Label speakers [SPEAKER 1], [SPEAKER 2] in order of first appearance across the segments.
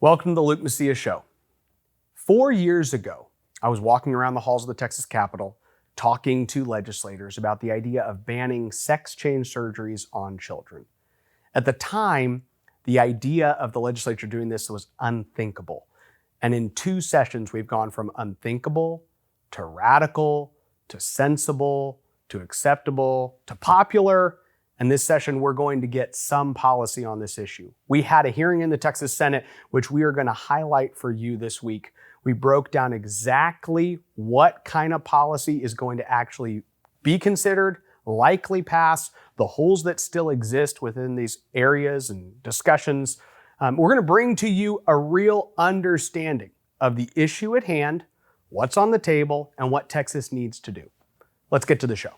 [SPEAKER 1] Welcome to the Luke Macias Show. 4 years ago, I was walking around the halls of the Texas Capitol talking to legislators about the idea of banning sex change surgeries on children. At the time, the idea of the legislature doing this was unthinkable. And in 2 sessions, we've gone from unthinkable to radical to sensible to acceptable to popular. And this session, we're going to get some policy on this issue. We had a hearing in the Texas Senate, which we are going to highlight for you this week. We broke down exactly what kind of policy is going to actually be considered, likely pass, the holes that still exist within these areas and discussions. We're going to bring to you a real understanding of the issue at hand, what's on the table, and what Texas needs to do. Let's get to the show.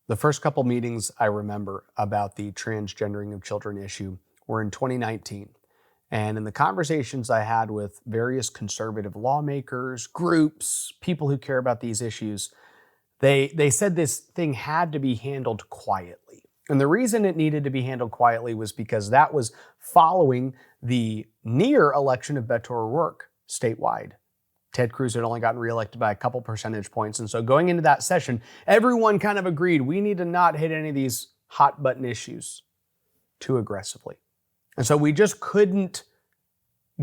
[SPEAKER 1] The first couple meetings I remember about the transgendering of children issue were in 2019. And in the conversations I had with various conservative lawmakers, groups, people who care about these issues, they said this thing had to be handled quietly. And the reason it needed to be handled quietly was because that was following the near election of Beto O'Rourke statewide. Ted Cruz had only gotten reelected by a couple percentage points. And so going into that session, everyone kind of agreed we need to not hit any of these hot button issues too aggressively. And so we just couldn't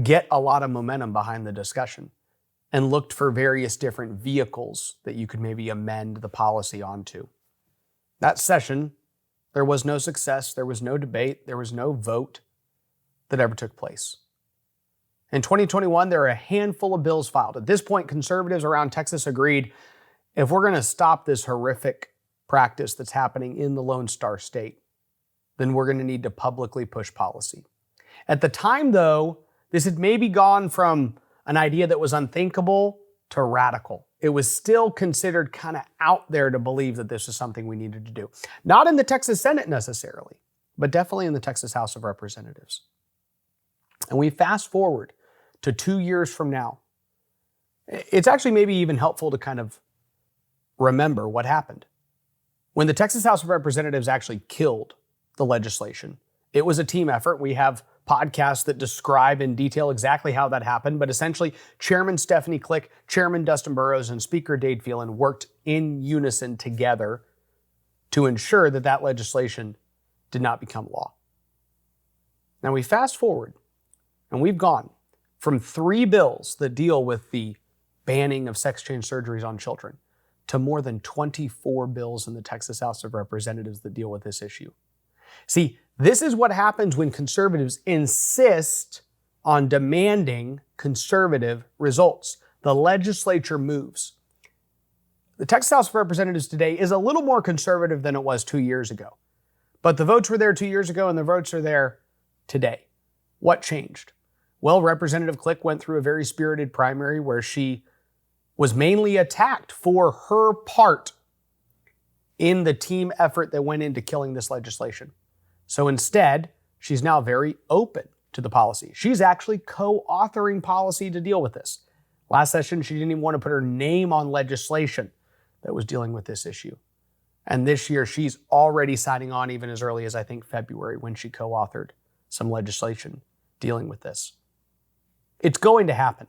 [SPEAKER 1] get a lot of momentum behind the discussion and looked for various different vehicles that you could maybe amend the policy onto. That session, there was no success, there was no debate, there was no vote that ever took place. In 2021, there are a handful of bills filed. At this point, conservatives around Texas agreed, if we're going to stop this horrific practice that's happening in the Lone Star State, then we're going to need to publicly push policy. At the time, though, this had maybe gone from an idea that was unthinkable to radical. It was still considered kind of out there to believe that this is something we needed to do. Not in the Texas Senate necessarily, but definitely in the Texas House of Representatives. And we fast forward to 2 years from now. It's actually maybe even helpful to kind of remember what happened. When the Texas House of Representatives actually killed the legislation, it was a team effort. We have podcasts that describe in detail exactly how that happened, but essentially Chairman Stephanie Click, Chairman Dustin Burrows, and Speaker Dade Phelan worked in unison together to ensure that that legislation did not become law. Now we fast forward, and we've gone from 3 bills that deal with the banning of sex change surgeries on children to more than 24 bills in the Texas House of Representatives that deal with this issue. See, this is what happens when conservatives insist on demanding conservative results. The legislature moves. The Texas House of Representatives today is a little more conservative than it was 2 years ago. But the votes were there 2 years ago and the votes are there today. What changed? Well, Representative Click went through a very spirited primary where she was mainly attacked for her part in the team effort that went into killing this legislation. So instead, she's now very open to the policy. She's actually co-authoring policy to deal with this. Last session, she didn't even want to put her name on legislation that was dealing with this issue. And this year, she's already signing on even as early as, I think, February when she co-authored some legislation dealing with this. It's going to happen.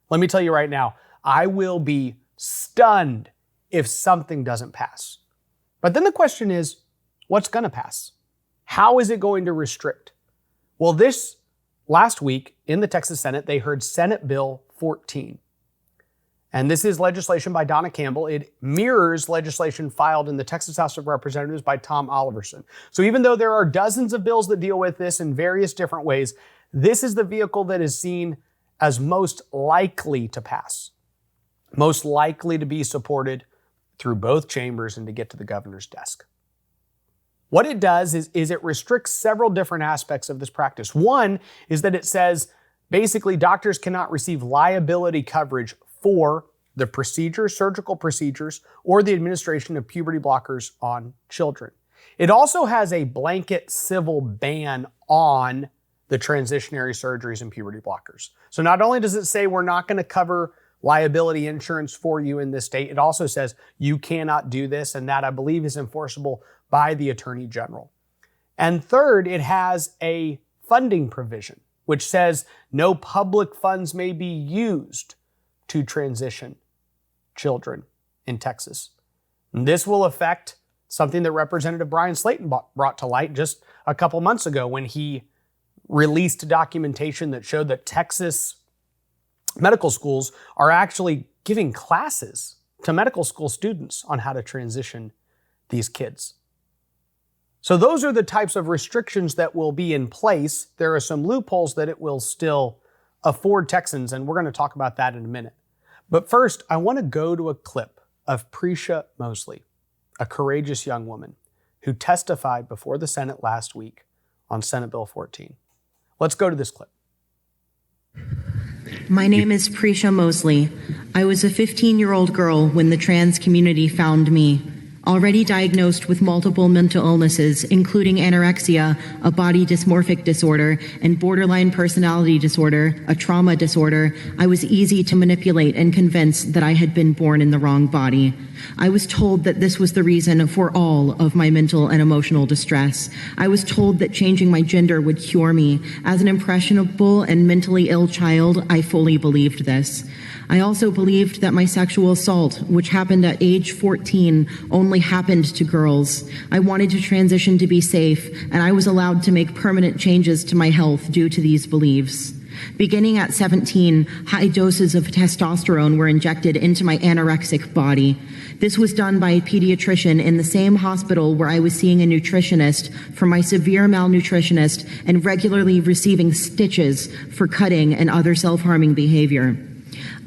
[SPEAKER 1] Let me tell you right now, I will be stunned if something doesn't pass. But then the question is, what's going to pass? How is it going to restrict? Well, this last week in the Texas Senate, they heard Senate Bill 14. And this is legislation by Donna Campbell. It mirrors legislation filed in the Texas House of Representatives by Tom Oliverson. So even though there are dozens of bills that deal with this in various different ways, this is the vehicle that is seen as most likely to pass, most likely to be supported through both chambers and to get to the governor's desk. What it does is it restricts several different aspects of this practice. One is that it says basically doctors cannot receive liability coverage for the procedures, surgical procedures, or the administration of puberty blockers on children. It also has a blanket civil ban on the transitionary surgeries and puberty blockers. So not only does it say we're not going to cover liability insurance for you in this state. It also says you cannot do this, and that I believe is enforceable by the Attorney General. And third, it has a funding provision, which says no public funds may be used to transition children in Texas. And this will affect something that Representative Brian Slayton brought to light just a couple months ago when he released documentation that showed that Texas medical schools are actually giving classes to medical school students on how to transition these kids. So those are the types of restrictions that will be in place. There are some loopholes that it will still afford Texans, and we're going to talk about that in a minute. But first, I want to go to a clip of Prisha Mosley, a courageous young woman who testified before the Senate last week on Senate Bill 14. Let's go to this clip.
[SPEAKER 2] My name is Prisha Mosley. I was a 15-year-old girl when the trans community found me. Already diagnosed with multiple mental illnesses, including anorexia, a body dysmorphic disorder, and borderline personality disorder, a trauma disorder, I was easy to manipulate and convince that I had been born in the wrong body. I was told that this was the reason for all of my mental and emotional distress. I was told that changing my gender would cure me. As an impressionable and mentally ill child, I fully believed this. I also believed that my sexual assault, which happened at age 14, only happened to girls. I wanted to transition to be safe, and I was allowed to make permanent changes to my health due to these beliefs. Beginning at 17, high doses of testosterone were injected into my anorexic body. This was done by a pediatrician in the same hospital where I was seeing a nutritionist for my severe malnutritionist and regularly receiving stitches for cutting and other self-harming behavior.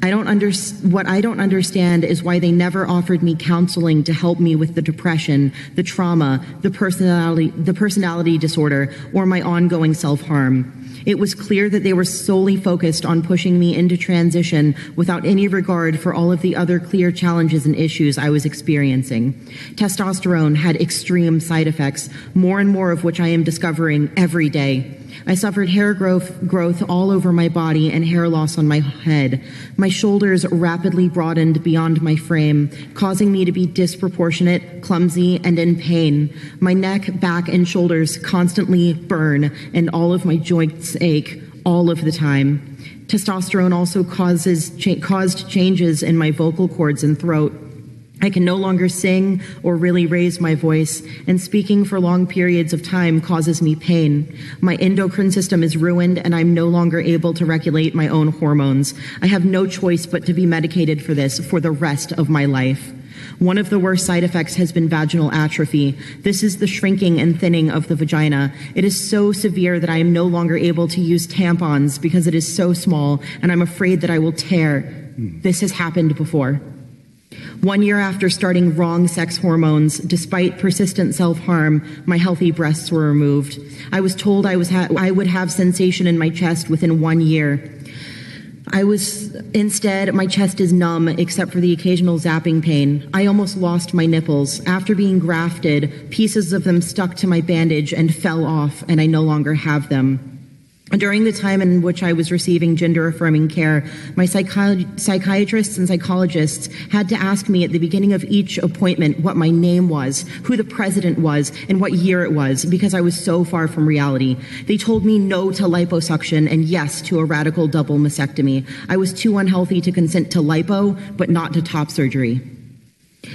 [SPEAKER 2] What I don't understand is why they never offered me counseling to help me with the depression, the trauma, the personality disorder, or my ongoing self-harm. It was clear that they were solely focused on pushing me into transition without any regard for all of the other clear challenges and issues I was experiencing. Testosterone had extreme side effects, more and more of which I am discovering every day. I suffered hair growth all over my body and hair loss on my head. My shoulders rapidly broadened beyond my frame, causing me to be disproportionate, clumsy, and in pain. My neck, back, and shoulders constantly burn, and all of my joints ache all of the time. Testosterone also caused changes in my vocal cords and throat. I can no longer sing or really raise my voice, and speaking for long periods of time causes me pain. My endocrine system is ruined, and I'm no longer able to regulate my own hormones. I have no choice but to be medicated for this for the rest of my life. One of the worst side effects has been vaginal atrophy. This is the shrinking and thinning of the vagina. It is so severe that I am no longer able to use tampons because it is so small, and I'm afraid that I will tear. This has happened before. 1 year after starting wrong sex hormones, despite persistent self-harm, my healthy breasts were removed. I was told I would have sensation in my chest within 1 year. Instead, my chest is numb except for the occasional zapping pain. I almost lost my nipples. After being grafted, pieces of them stuck to my bandage and fell off, and I no longer have them. During the time in which I was receiving gender-affirming care, my psychiatrists and psychologists had to ask me at the beginning of each appointment what my name was, who the president was, and what year it was, because I was so far from reality. They told me no to liposuction and yes to a radical double mastectomy. I was too unhealthy to consent to lipo, but not to top surgery.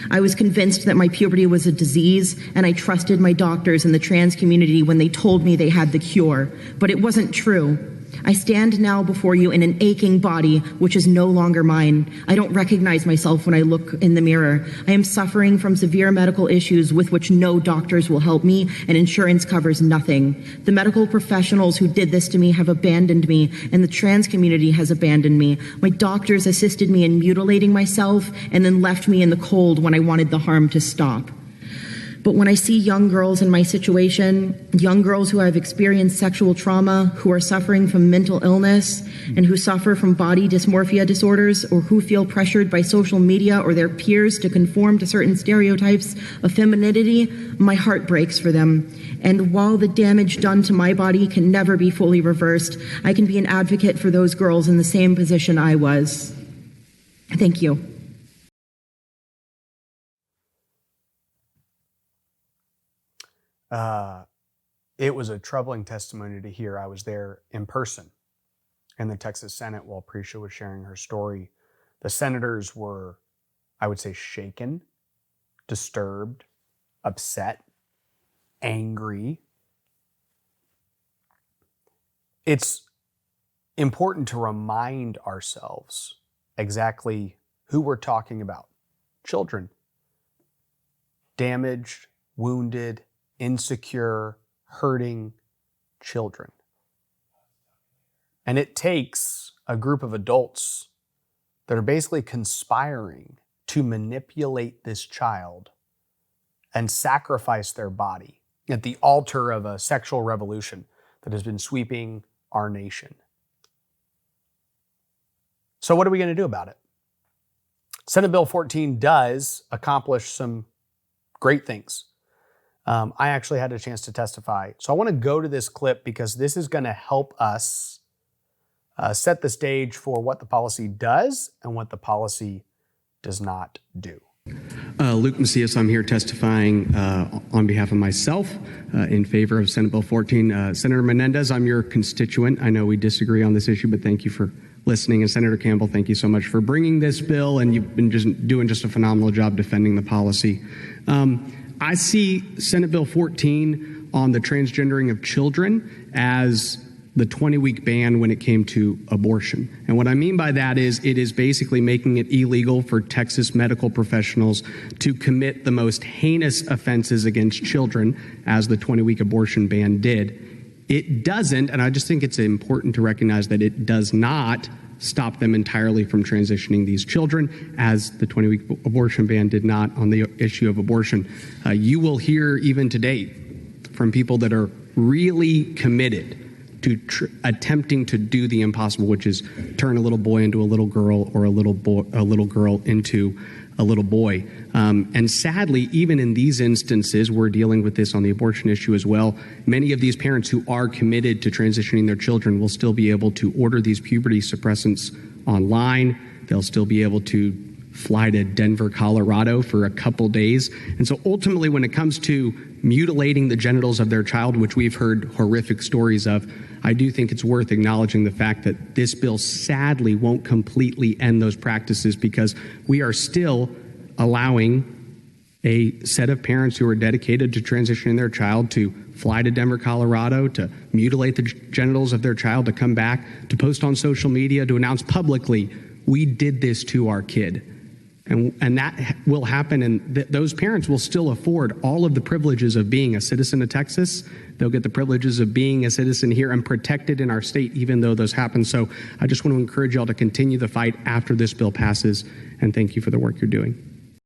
[SPEAKER 2] I was convinced that my puberty was a disease, and I trusted my doctors and the trans community when they told me they had the cure. But it wasn't true. I stand now before you in an aching body, which is no longer mine. I don't recognize myself when I look in the mirror. I am suffering from severe medical issues with which no doctors will help me, and insurance covers nothing. The medical professionals who did this to me have abandoned me, and the trans community has abandoned me. My doctors assisted me in mutilating myself and then left me in the cold when I wanted the harm to stop. But when I see young girls in my situation, young girls who have experienced sexual trauma, who are suffering from mental illness, and who suffer from body dysmorphia disorders, or who feel pressured by social media or their peers to conform to certain stereotypes of femininity, my heart breaks for them. And while the damage done to my body can never be fully reversed, I can be an advocate for those girls in the same position I was. Thank you.
[SPEAKER 1] It was a troubling testimony to hear. I was there in person in the Texas Senate while Prisha was sharing her story. The senators were, I would say, shaken, disturbed, upset, angry. It's important to remind ourselves exactly who we're talking about. Children. Damaged, wounded, insecure, hurting children. And it takes a group of adults that are basically conspiring to manipulate this child and sacrifice their body at the altar of a sexual revolution that has been sweeping our nation. So what are we going to do about it? Senate Bill 14 does accomplish some great things. I actually had a chance to testify. So I want to go to this clip because this is going to help us set the stage for what the policy does and what the policy does not do.
[SPEAKER 3] Luke Macias, I'm here testifying on behalf of myself in favor of Senate Bill 14. Senator Menendez, I'm your constituent. I know we disagree on this issue, but thank you for listening. And Senator Campbell, thank you so much for bringing this bill, and you've been doing a phenomenal job defending the policy. I see Senate Bill 14 on the transgendering of children as the 20-week ban when it came to abortion. And what I mean by that is it is basically making it illegal for Texas medical professionals to commit the most heinous offenses against children, as the 20-week abortion ban did. It doesn't, and I just think it's important to recognize that it does not stop them entirely from transitioning these children, as the 20-week abortion ban did not on the issue of abortion. You will hear even today from people that are really committed to attempting to do the impossible, which is turn a little boy into a little girl, or a little girl into a little boy. And sadly, even in these instances, we're dealing with this on the abortion issue as well. Many of these parents who are committed to transitioning their children will still be able to order these puberty suppressants online. They'll still be able to fly to Denver, Colorado for a couple days. And so ultimately, when it comes to mutilating the genitals of their child, which we've heard horrific stories of, I do think it's worth acknowledging the fact that this bill sadly won't completely end those practices, because we are still allowing a set of parents who are dedicated to transitioning their child to fly to Denver, Colorado, to mutilate the genitals of their child, to come back, to post on social media, to announce publicly, we did this to our kid. And that will happen, and those parents will still afford all of the privileges of being a citizen of Texas. They'll get the privileges of being a citizen here and protected in our state, even though those happen. So I just want to encourage y'all to continue the fight after this bill passes, and thank you for the work you're doing.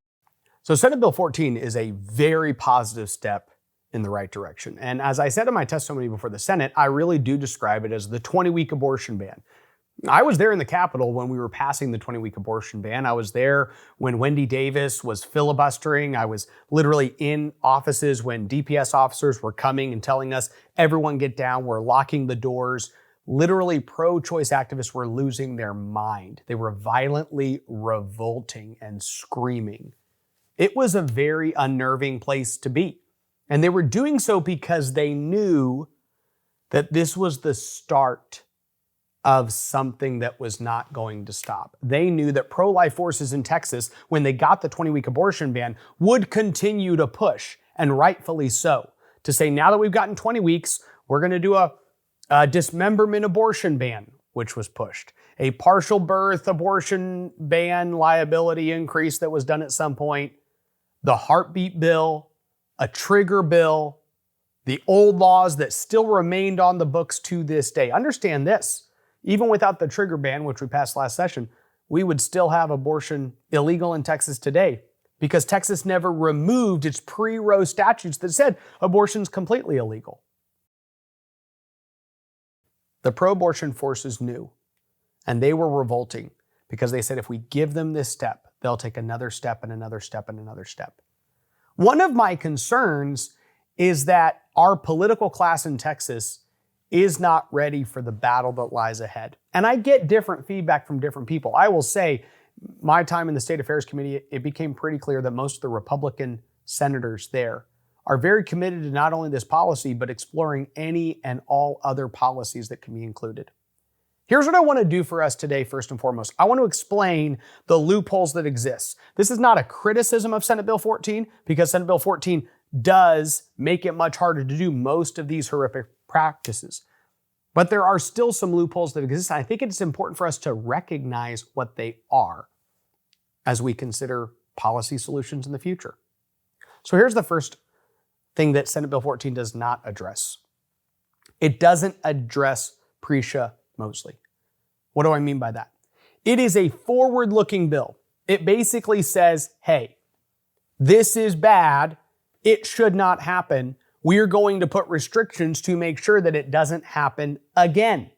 [SPEAKER 1] So Senate Bill 14 is a very positive step in the right direction. And as I said in my testimony before the Senate, I really do describe it as the 20-week abortion ban. I was there in the Capitol when we were passing the 20-week abortion ban. I was there when Wendy Davis was filibustering. I was literally in offices when DPS officers were coming and telling us, everyone get down, we're locking the doors. Literally, pro-choice activists were losing their mind. They were violently revolting and screaming. It was a very unnerving place to be. And they were doing so because they knew that this was the start of something that was not going to stop. They knew that pro-life forces in Texas, when they got the 20-week abortion ban, would continue to push, and rightfully so, to say, now that we've gotten 20 weeks, we're going to do a dismemberment abortion ban, which was pushed. A partial birth abortion ban liability increase that was done at some point. The heartbeat bill, a trigger bill, the old laws that still remained on the books to this day. Understand this. Even without the trigger ban, which we passed last session, we would still have abortion illegal in Texas today, because Texas never removed its pre-Roe statutes that said abortion's completely illegal. The pro-abortion forces knew, and they were revolting because they said if we give them this step, they'll take another step and another step and another step. One of my concerns is that our political class in Texas is not ready for the battle that lies ahead. And I get different feedback from different people. I will say my time in the State Affairs Committee, it became pretty clear that most of the Republican senators there are very committed to not only this policy, but exploring any and all other policies that can be included. Here's what I want to do for us today, first and foremost. I want to explain the loopholes that exist. This is not a criticism of Senate Bill 14, because Senate Bill 14 does make it much harder to do most of these horrific practices. But there are still some loopholes that exist. I think it's important for us to recognize what they are as we consider policy solutions in the future. So here's the first thing that Senate Bill 14 does not address. It doesn't address Prisha Mosley. What do I mean by that? It is a forward-looking bill. It basically says, hey, this is bad. It should not happen. We're going to put restrictions to make sure that it doesn't happen again.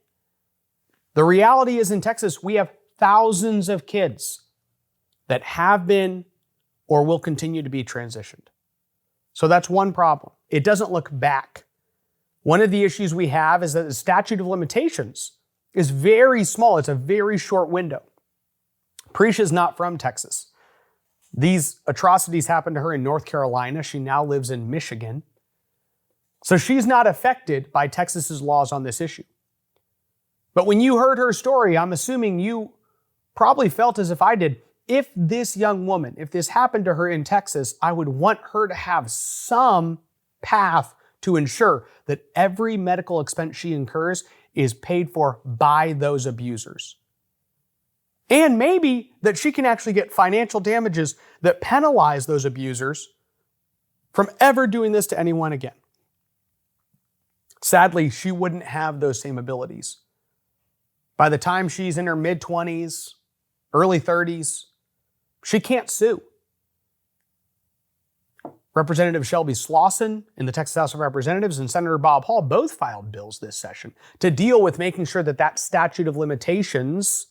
[SPEAKER 1] The reality is in Texas, we have thousands of kids that have been or will continue to be transitioned. So that's one problem. It doesn't look back. One of the issues we have is that the statute of limitations is very small. It's a very short window. Prisha is not from Texas. These atrocities happened to her in North Carolina. She now lives in Michigan. So she's not affected by Texas's laws on this issue. But when you heard her story, I'm assuming you probably felt as if I did. If this young woman, if this happened to her in Texas, I would want her to have some path to ensure that every medical expense she incurs is paid for by those abusers. And maybe that she can actually get financial damages that penalize those abusers from ever doing this to anyone again. Sadly, she wouldn't have those same abilities. By the time she's in her mid-20s, early 30s, she can't sue. Representative Shelby Slauson in the Texas House of Representatives and Senator Bob Hall both filed bills this session to deal with making sure that that statute of limitations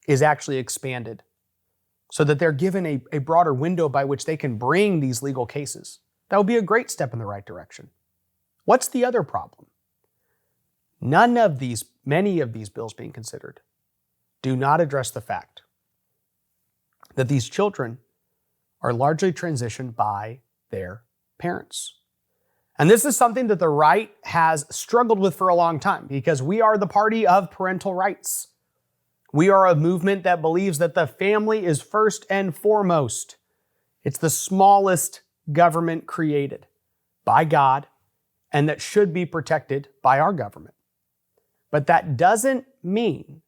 [SPEAKER 1] is actually expanded so that they're given a broader window by which they can bring these legal cases. That would be a great step in the right direction. What's the other problem? Many of these bills being considered do not address the fact that these children are largely transitioned by their parents. And this is something that the right has struggled with for a long time because we are the party of parental rights. We are a movement that believes that the family is first and foremost. It's the smallest government created by God and that should be protected by our government. But that doesn't mean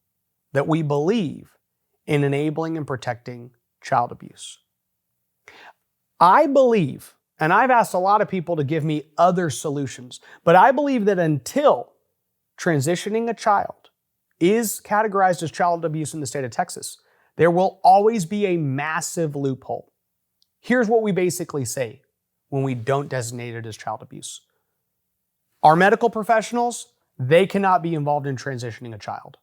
[SPEAKER 1] that we believe in enabling and protecting child abuse. I believe, and I've asked a lot of people to give me other solutions, but I believe that until transitioning a child is categorized as child abuse in the state of Texas, there will always be a massive loophole. Here's what we basically say when we don't designate it as child abuse. Our medical professionals, they cannot be involved in transitioning a child.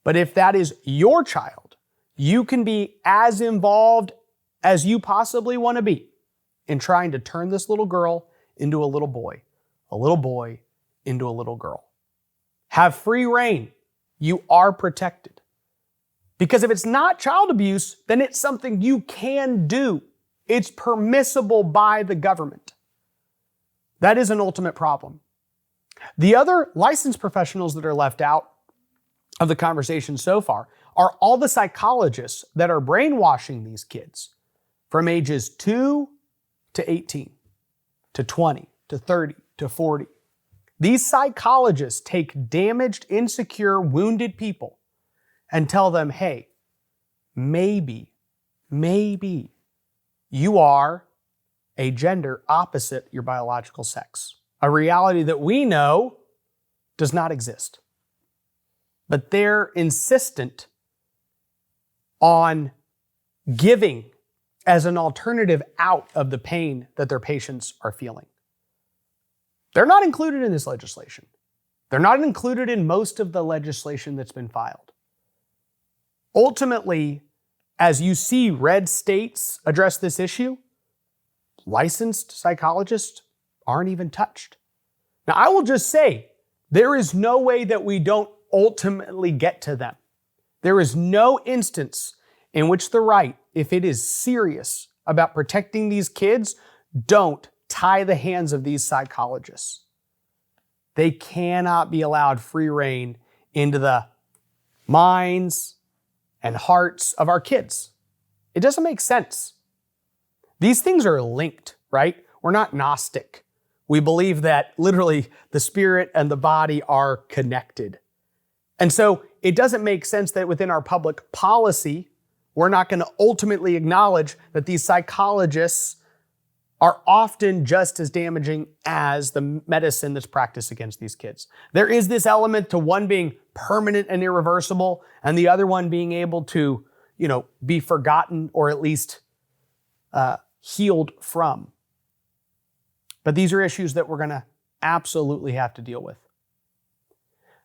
[SPEAKER 1] But if that is your child, you can be as involved as you possibly want to be in trying to turn this little girl into a little boy into a little girl. Have free reign. You are protected. Because if it's not child abuse, then it's something you can do. It's permissible by the government. That is an ultimate problem. The other licensed professionals that are left out of the conversation so far are all the psychologists that are brainwashing these kids from ages 2 to 18, to 20, to 30, to 40. These psychologists take damaged, insecure, wounded people and tell them, hey, maybe you are a gender opposite your biological sex. A reality that we know does not exist. But they're insistent on giving as an alternative out of the pain that their patients are feeling. They're not included in this legislation. They're not included in most of the legislation that's been filed. Ultimately, as you see red states address this issue, licensed psychologists aren't even touched. Now, I will just say, there is no way that we don't ultimately get to them. There is no instance in which the right, if it is serious about protecting these kids, don't tie the hands of these psychologists. They cannot be allowed free rein into the minds and hearts of our kids. It doesn't make sense. These things are linked, right? We're not Gnostic. We believe that literally the spirit and the body are connected. And so it doesn't make sense that within our public policy, we're not going to ultimately acknowledge that these psychologists are often just as damaging as the medicine that's practiced against these kids. There is this element to one being permanent and irreversible, and the other one being able to, be forgotten or at least healed from. But these are issues that we're going to absolutely have to deal with.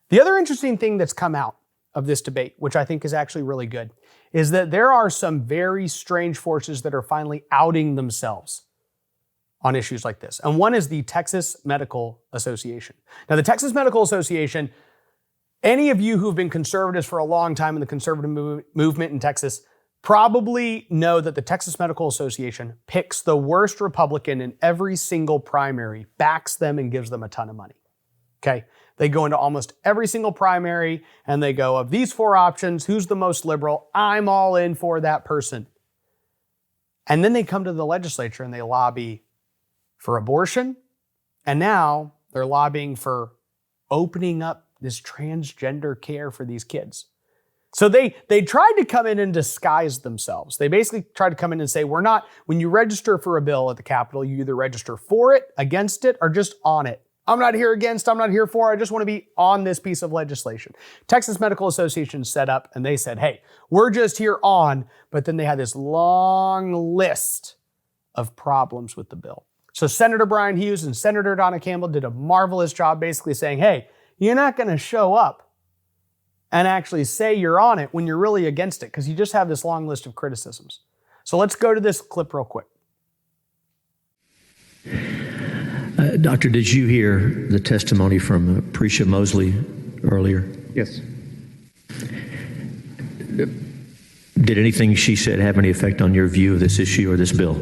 [SPEAKER 1] The other interesting thing that's come out of this debate, which I think is actually really good, is that there are some very strange forces that are finally outing themselves on issues like this. And one is the Texas Medical Association. Now, the Texas Medical Association, any of you who've been conservatives for a long time in the conservative movement in Texas probably know that the Texas Medical Association picks the worst Republican in every single primary, backs them, and gives them a ton of money. Okay? They go into almost every single primary and they go, of these 4 options, who's the most liberal? I'm all in for that person. And then they come to the legislature and they lobby for abortion. And now they're lobbying for opening up this transgender care for these kids. So they tried to come in and disguise themselves. They basically tried to come in and say, when you register for a bill at the Capitol, you either register for it, against it, or just on it. I'm not here against, I'm not here for, I just want to be on this piece of legislation. Texas Medical Association set up and they said, hey, we're just here on, but then they had this long list of problems with the bill. So Senator Brian Hughes and Senator Donna Campbell did a marvelous job basically saying, hey, you're not going to show up and actually say you're on it when you're really against it because you just have this long list of criticisms. So let's go to this clip real quick.
[SPEAKER 4] Doctor, did you hear the testimony from Precia Mosley earlier?
[SPEAKER 5] Yes.
[SPEAKER 4] Did anything she said have any effect on your view of this issue or this bill?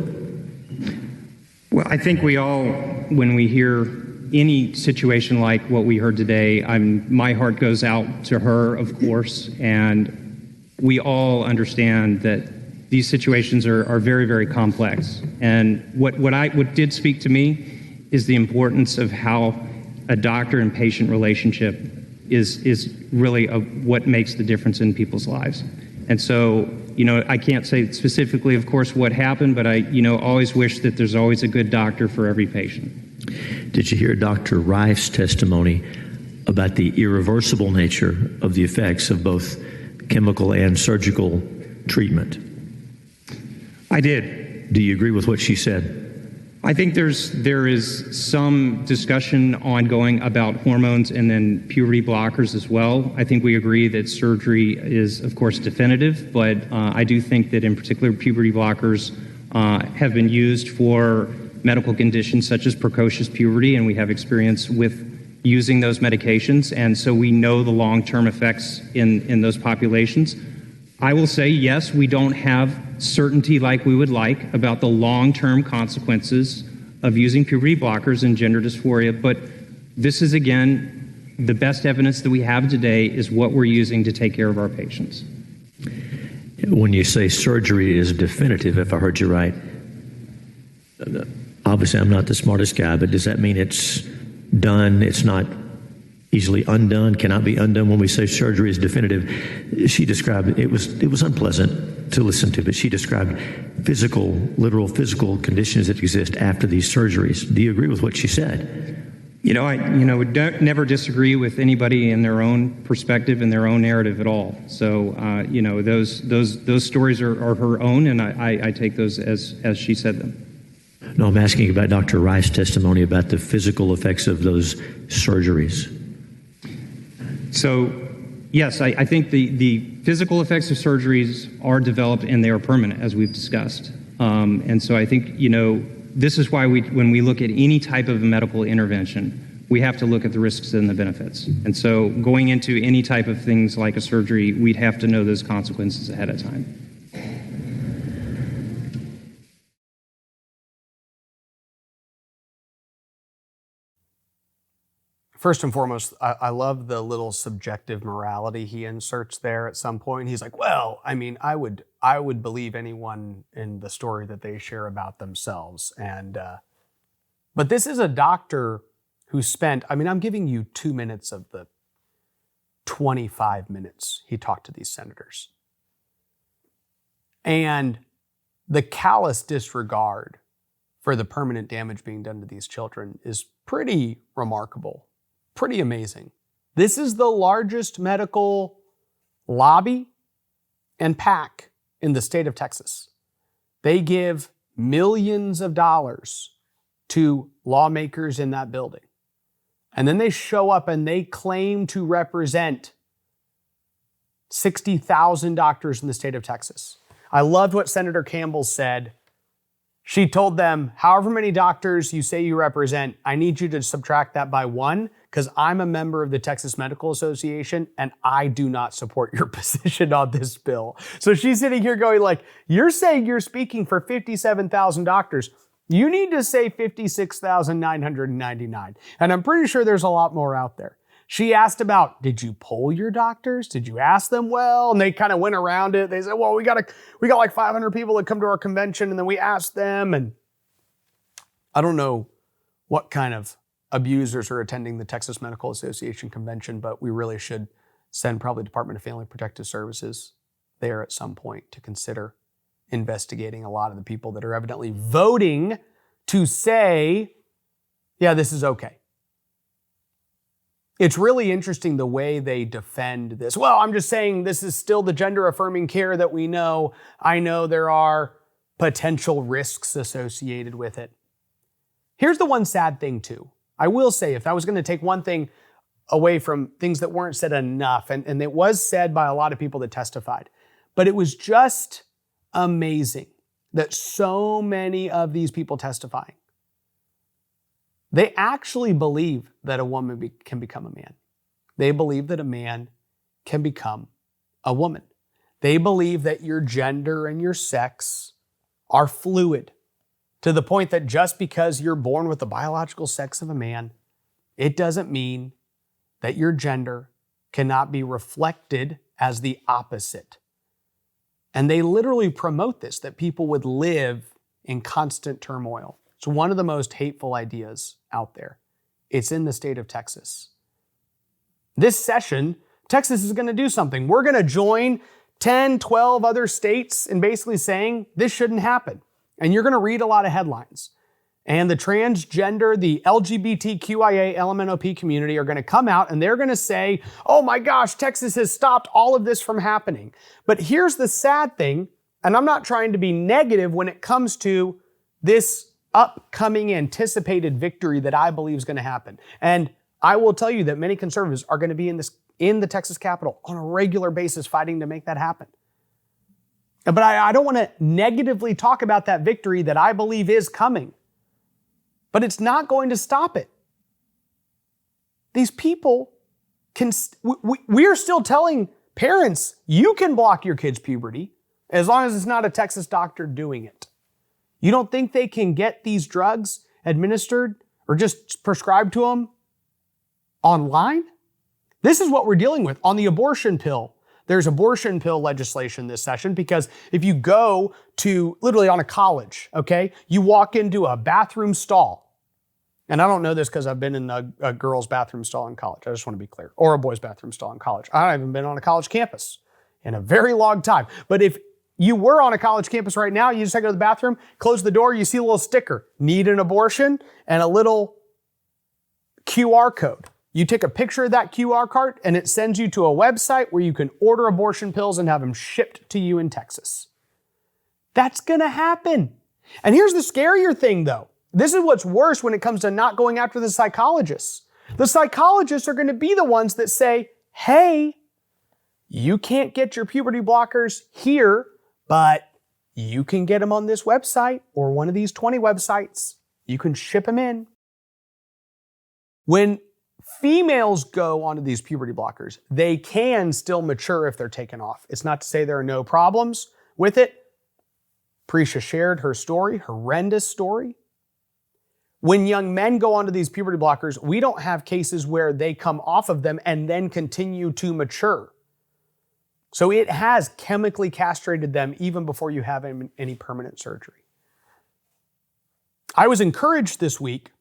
[SPEAKER 5] Well, I think we all, when we hear any situation like what we heard today, my heart goes out to her, of course, and we all understand that these situations are very, very complex. And what did speak to me is the importance of how a doctor and patient relationship is really what makes the difference in people's lives. And so, I can't say specifically, of course, what happened, but I, always wish that there's always a good doctor for every patient.
[SPEAKER 4] Did you hear Dr. Rife's testimony about the irreversible nature of the effects of both chemical and surgical treatment?
[SPEAKER 5] I did.
[SPEAKER 4] Do you agree with what she said?
[SPEAKER 5] I think there is some discussion ongoing about hormones and then puberty blockers as well. I think we agree that surgery is, of course, definitive, but I do think that in particular puberty blockers have been used for medical conditions such as precocious puberty, and we have experience with using those medications, and so we know the long-term effects in those populations. I will say, yes, we don't have certainty like we would like about the long-term consequences of using puberty blockers and gender dysphoria, but this is, again, the best evidence that we have today is what we're using to take care of our patients.
[SPEAKER 4] When you say surgery is definitive, if I heard you right, obviously I'm not the smartest guy, but does that mean it's done, it's not easily undone, cannot be undone when we say surgery is definitive? She described, it was unpleasant to listen to, but she described literal physical conditions that exist after these surgeries. Do you agree with what she said?
[SPEAKER 5] I never disagree with anybody in their own perspective and their own narrative at all. So, those stories are her own, and I take those as she said them.
[SPEAKER 4] No, I'm asking about Dr. Rife's testimony about the physical effects of those surgeries.
[SPEAKER 5] So, yes, I think the physical effects of surgeries are developed and they are permanent, as we've discussed. And so I think, this is why when we look at any type of medical intervention, we have to look at the risks and the benefits. And so going into any type of things like a surgery, we'd have to know those consequences ahead of time.
[SPEAKER 1] First and foremost, I love the little subjective morality he inserts there at some point. He's like, well, I mean, I would believe anyone in the story that they share about themselves. But this is a doctor who spent, I mean, I'm giving you 2 minutes of the 25 minutes he talked to these senators. And the callous disregard for the permanent damage being done to these children is pretty remarkable. Pretty amazing. This is the largest medical lobby and PAC in the state of Texas. They give millions of dollars to lawmakers in that building. And then they show up and they claim to represent 60,000 doctors in the state of Texas. I loved what Senator Campbell said. She told them, however many doctors you say you represent, I need you to subtract that by 1 because I'm a member of the Texas Medical Association and I do not support your position on this bill. So she's sitting here going like, you're saying you're speaking for 57,000 doctors. You need to say 56,999. And I'm pretty sure there's a lot more out there. She asked about, did you poll your doctors? Did you ask them well? And they kind of went around it. They said, well, we got like 500 people that come to our convention, and then we asked them. And I don't know what kind of abusers are attending the Texas Medical Association convention, but we really should send probably Department of Family Protective Services there at some point to consider investigating a lot of the people that are evidently voting to say, yeah, this is okay. It's really interesting the way they defend this. Well, I'm just saying this is still the gender-affirming care that we know. I know there are potential risks associated with it. Here's the one sad thing, too. I will say, if I was going to take one thing away from things that weren't said enough, and it was said by a lot of people that testified, but it was just amazing that so many of these people testifying, they actually believe that a woman can become a man. They believe that a man can become a woman. They believe that your gender and your sex are fluid to the point that just because you're born with the biological sex of a man, it doesn't mean that your gender cannot be reflected as the opposite. And they literally promote this, that people would live in constant turmoil. It's one of the most hateful ideas out there. It's in the state of Texas. This session, Texas is going to do something. We're going to join 10, 12 other states in basically saying this shouldn't happen. And you're going to read a lot of headlines. And the transgender, the LGBTQIA, LMNOP community are going to come out and they're going to say, oh my gosh, Texas has stopped all of this from happening. But here's the sad thing, and I'm not trying to be negative when it comes to this upcoming anticipated victory that I believe is going to happen. And I will tell you that many conservatives are going to be in the Texas Capitol on a regular basis fighting to make that happen. But I don't want to negatively talk about that victory that I believe is coming. But it's not going to stop it. These people we are still telling parents, you can block your kid's puberty as long as it's not a Texas doctor doing it. You don't think they can get these drugs administered or just prescribed to them online? This is what we're dealing with. On the abortion pill, there's abortion pill legislation this session because if you go to literally on a college, okay, you walk into a bathroom stall. And I don't know this because I've been in a girl's bathroom stall in college. I just want to be clear. Or a boy's bathroom stall in college. I haven't been on a college campus in a very long time. But if you were on a college campus right now, you just go to the bathroom, close the door, you see a little sticker, need an abortion, and a little QR code. You take a picture of that QR code and it sends you to a website where you can order abortion pills and have them shipped to you in Texas. That's going to happen. And here's the scarier thing though. This is what's worse when it comes to not going after the psychologists. The psychologists are going to be the ones that say, hey, you can't get your puberty blockers here, but you can get them on this website or one of these 20 websites. You can ship them in. When females go onto these puberty blockers, they can still mature if they're taken off. It's not to say there are no problems with it. Prisha shared her story, horrendous story. When young men go onto these puberty blockers, we don't have cases where they come off of them and then continue to mature. So it has chemically castrated them even before you have any permanent surgery. I was encouraged this week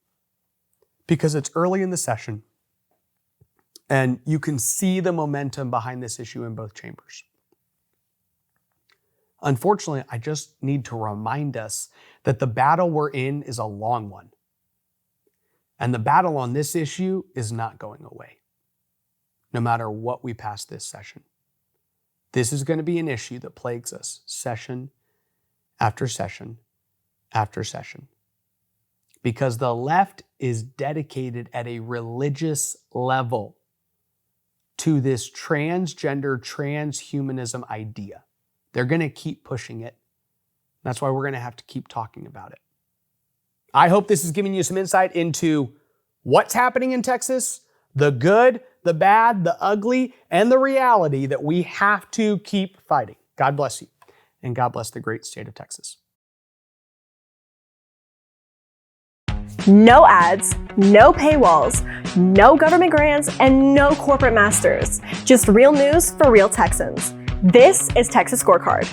[SPEAKER 1] because it's early in the session and you can see the momentum behind this issue in both chambers. Unfortunately, I just need to remind us that the battle we're in is a long one. And the battle on this issue is not going away, no matter what we pass this session. This is going to be an issue that plagues us session after session after session. Because the left is dedicated at a religious level to this transgender, transhumanism idea. They're going to keep pushing it. That's why we're going to have to keep talking about it. I hope this is giving you some insight into what's happening in Texas, the good, the bad, the ugly, and the reality that we have to keep fighting. God bless you, and God bless the great state of Texas.
[SPEAKER 6] No ads, no paywalls, no government grants, and no corporate masters. Just real news for real Texans. This is Texas Scorecard.